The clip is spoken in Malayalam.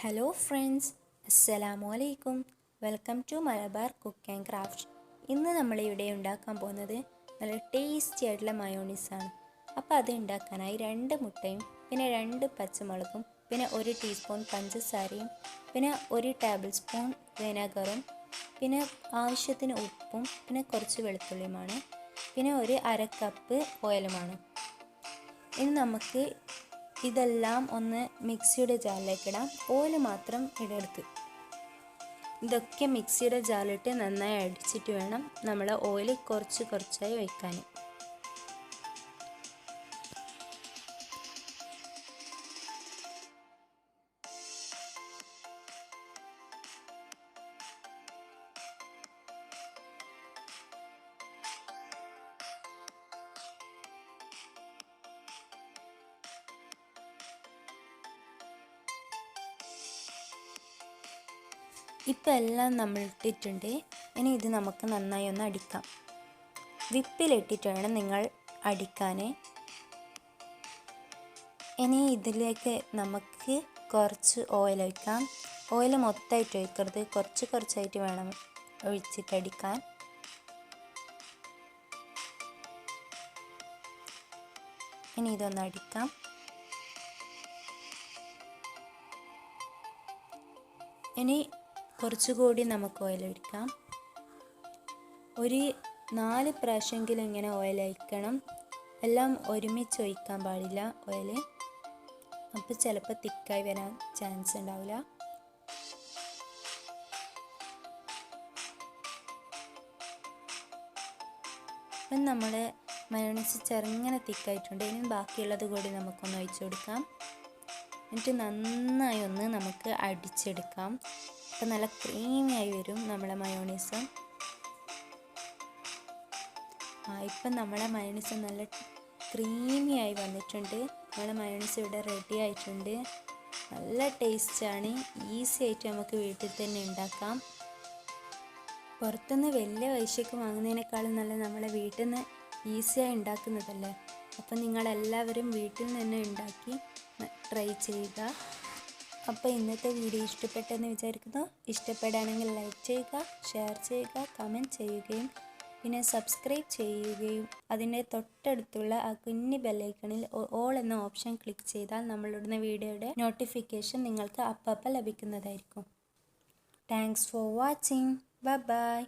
ഹലോ ഫ്രണ്ട്സ്, അസ്സലാമു അലൈക്കും. Welcome to Malabar cook and craft. ഇന്ന് നമ്മളിവിടെ ഉണ്ടാക്കാൻ പോകുന്നത് നല്ല ടേസ്റ്റി ആയിട്ടുള്ള മയോണീസാണ്. അപ്പോൾ അത് ഉണ്ടാക്കാനായി 2 മുട്ടയും പിന്നെ 2 പച്ചമുളകും പിന്നെ 1 ടീസ്പൂൺ പഞ്ചസാരയും പിന്നെ 1 ടേബിൾ സ്പൂൺ വിനെഗറും പിന്നെ ആവശ്യത്തിന് ഉപ്പും പിന്നെ കുറച്ച് വെളുത്തുള്ളിയുമാണ്, പിന്നെ 1/2 കപ്പ് ഓയിലുമാണ്. ഇനി നമുക്ക് ഇതെല്ലാം ഒന്ന് മിക്സിയുടെ ജാറിലേക്ക് ഇടാം. ഓയിൽ മാത്രം ഇടരുത്. ഇതൊക്കെ മിക്സിയുടെ ജാറിലിട്ട് നന്നായി അടിച്ചിട്ട് വേണം നമ്മൾ ഓയിൽ കുറച്ചായി വയ്ക്കാൻ. ഇപ്പം എല്ലാം നമ്മൾ ഇട്ടിട്ടുണ്ട്. ഇനി ഇത് നമുക്ക് നന്നായി ഒന്ന് അടിക്കാം. വിപ്പിലിട്ടിട്ട് വേണം നിങ്ങൾ അടിക്കാൻ. ഇനി ഇതിലേക്ക് നമുക്ക് കുറച്ച് ഓയിൽ ഒഴിക്കാം. ഓയിൽ മൊത്തമായിട്ട് ഒഴിക്കരുത്, കുറച്ചായിട്ട് വേണം ഒഴിച്ചിട്ടടിക്കാൻ. ഇനി ഇതൊന്ന് അടിക്കാം. ഇനി കുറച്ചുകൂടി നമുക്ക് ഓയിൽ ഒഴിക്കാം. ഒരു 4 പ്രാവശ്യമെങ്കിലും ഇങ്ങനെ ഓയിൽ ഒഴിക്കണം. എല്ലാം ഒരുമിച്ച് ഒഴിക്കാൻ പാടില്ല ഓയിൽ, അപ്പോൾ ചിലപ്പോൾ തിക്കായി വരാൻ ചാൻസ് ഉണ്ടാവില്ല. അപ്പം നമ്മൾ മയോണൈസ് ചെറുങ്ങനെ തിക്കായിട്ടുണ്ട്. ഇനി ബാക്കിയുള്ളത് കൂടി നമുക്കൊന്ന് ഒഴിച്ചു കൊടുക്കാം. എന്നിട്ട് നന്നായി ഒന്ന് നമുക്ക് അടിച്ചെടുക്കാം. അപ്പം നല്ല ക്രീമി ആയി വരും നമ്മളെ മയോണൈസ്. ഇപ്പം നമ്മളെ മയോണൈസ് നല്ല ക്രീമി ആയി വന്നിട്ടുണ്ട്. നമ്മളെ മയോണൈസ് ഇവിടെ റെഡി ആയിട്ടുണ്ട്. നല്ല ടേസ്റ്റാണ്. ഈസി ആയിട്ട് നമുക്ക് വീട്ടിൽ തന്നെ ഉണ്ടാക്കാം. പുറത്തുനിന്ന് വലിയ പൈസയ്ക്ക് വാങ്ങുന്നതിനേക്കാളും നല്ല നമ്മളെ വീട്ടിൽ നിന്ന് ഈസിയായി ഉണ്ടാക്കുന്നതല്ലേ. അപ്പം നിങ്ങളെല്ലാവരും വീട്ടിൽ നിന്ന് തന്നെ ഉണ്ടാക്കി ട്രൈ ചെയ്യുക. അപ്പോൾ ഇന്നത്തെ വീഡിയോ ഇഷ്ടപ്പെട്ടെന്ന് വിചാരിക്കുന്നു. ഇഷ്ടപ്പെടുകയാണെങ്കിൽ ലൈക്ക് ചെയ്യുക, ഷെയർ ചെയ്യുക, കമൻറ്റ് ചെയ്യുകയും പിന്നെ സബ്സ്ക്രൈബ് ചെയ്യുകയും അതിൻ്റെ തൊട്ടടുത്തുള്ള ആ കുഞ്ഞു ബെല്ലൈക്കണിൽ ഓൾ എന്ന ഓപ്ഷൻ ക്ലിക്ക് ചെയ്താൽ നമ്മളിടുന്ന വീഡിയോയുടെ നോട്ടിഫിക്കേഷൻ നിങ്ങൾക്ക് അപ്പം ലഭിക്കുന്നതായിരിക്കും. Thanks for watching. ബൈ.